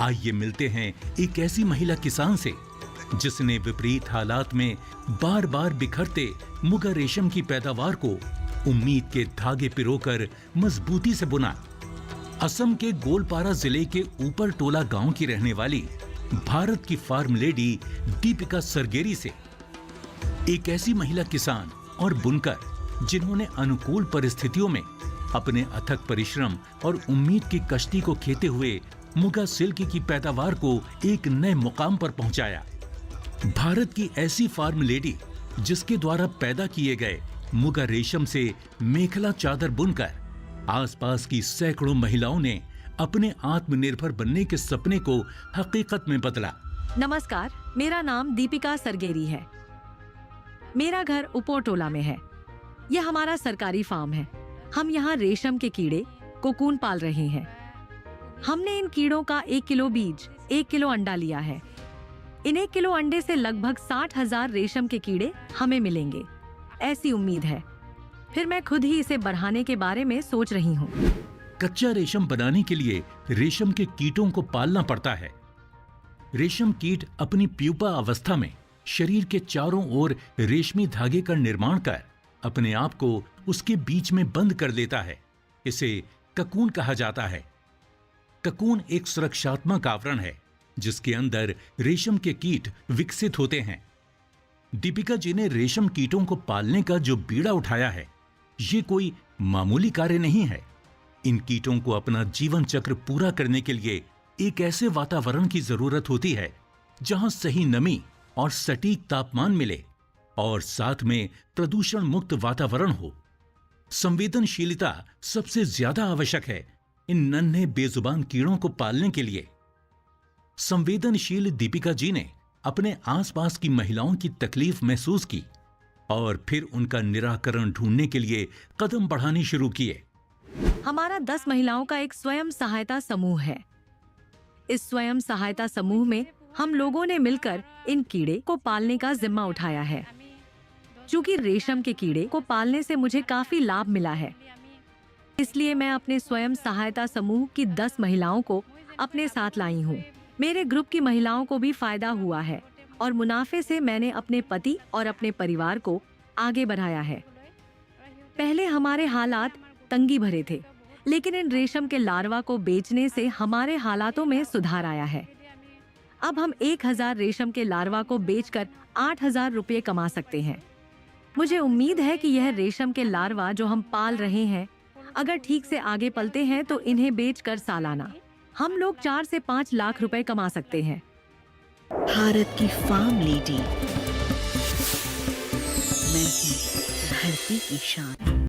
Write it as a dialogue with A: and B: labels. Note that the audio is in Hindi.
A: आइए मिलते हैं एक ऐसी महिला किसान से जिसने विपरीत हालात में बार बार बिखरते मुगा रेशम की पैदावार को उम्मीद के धागे पिरोकर मजबूती से बुना। असम के गोलपारा जिले के ऊपर टोला गांव की रहने वाली भारत की फार्म लेडी दीपिका सरगेरी से, एक ऐसी महिला किसान और बुनकर जिन्होंने अनुकूल परिस्थितियों में अपने अथक परिश्रम और उम्मीद की कश्ती को खेते हुए मुगा सिल्क की पैदावार को एक नए मुकाम पर पहुंचाया। भारत की ऐसी फार्म लेडी जिसके द्वारा पैदा किए गए मुगा रेशम से मेखला चादर बुनकर आसपास की सैकड़ों महिलाओं ने अपने आत्मनिर्भर बनने के सपने को हकीकत में बदला।
B: नमस्कार, मेरा नाम दीपिका सरगेरी है। मेरा उपर उपोटोला में है। यह हमारा सरकारी फार्म है। हम यहाँ रेशम के कीड़े कोकून पाल रहे हैं। हमने इन कीड़ों का 1 किलो बीज, 1 किलो अंडा लिया है। इन 1 किलो अंडे से लगभग 60,000 रेशम के कीड़े हमें मिलेंगे, ऐसी उम्मीद है। फिर मैं खुद ही इसे बढ़ाने के बारे में सोच रही हूँ।
A: कच्चा रेशम बनाने के लिए रेशम के कीटों को पालना पड़ता है। रेशम कीट अपनी प्यूपा अवस्था में शरीर के चारों ओर रेशमी धागे का निर्माण कर अपने आप को उसके बीच में बंद कर लेता है। इसे ककून कहा जाता है। ककून एक सुरक्षात्मक आवरण है जिसके अंदर रेशम के कीट विकसित होते हैं। दीपिका जी ने रेशम कीटों को पालने का जो बीड़ा उठाया है, ये कोई मामूली कार्य नहीं है। इन कीटों को अपना जीवन चक्र पूरा करने के लिए एक ऐसे वातावरण की जरूरत होती है जहां सही नमी और सटीक तापमान मिले और साथ में प्रदूषण मुक्त वातावरण हो। संवेदनशीलता सबसे ज्यादा आवश्यक है इन नन्हे बेजुबान कीड़ों को पालने के लिए। संवेदनशील दीपिका जी ने अपने आसपास की महिलाओं की तकलीफ महसूस की और फिर उनका निराकरण ढूंढने के लिए कदम बढ़ाने शुरू किए।
B: हमारा 10 महिलाओं का एक स्वयं सहायता समूह है। इस स्वयं सहायता समूह में हम लोगों ने मिलकर इन कीड़े को पालने का जिम्मा उठाया है। चूंकि रेशम के कीड़े को पालने से मुझे काफी लाभ मिला है, इसलिए मैं अपने स्वयं सहायता समूह की 10 महिलाओं को अपने साथ लाई हूँ। मेरे ग्रुप की महिलाओं को भी फायदा हुआ है और मुनाफे से मैंने अपने पति और अपने परिवार को आगे बढ़ाया है। पहले हमारे हालात तंगी भरे थे, लेकिन इन रेशम के लार्वा को बेचने से हमारे हालातों में सुधार आया है। अब हम 1000 रेशम के लार्वा को बेचकर 8000 रुपये कमा सकते हैं। मुझे उम्मीद है कि यह रेशम के लार्वा जो हम पाल रहे हैं, अगर ठीक से आगे पलते हैं तो इन्हें बेचकर सालाना हम लोग 4 से 5 लाख रुपए कमा सकते हैं।
C: भारत की फार्म लेडी, मैं हूँ धरती की शान।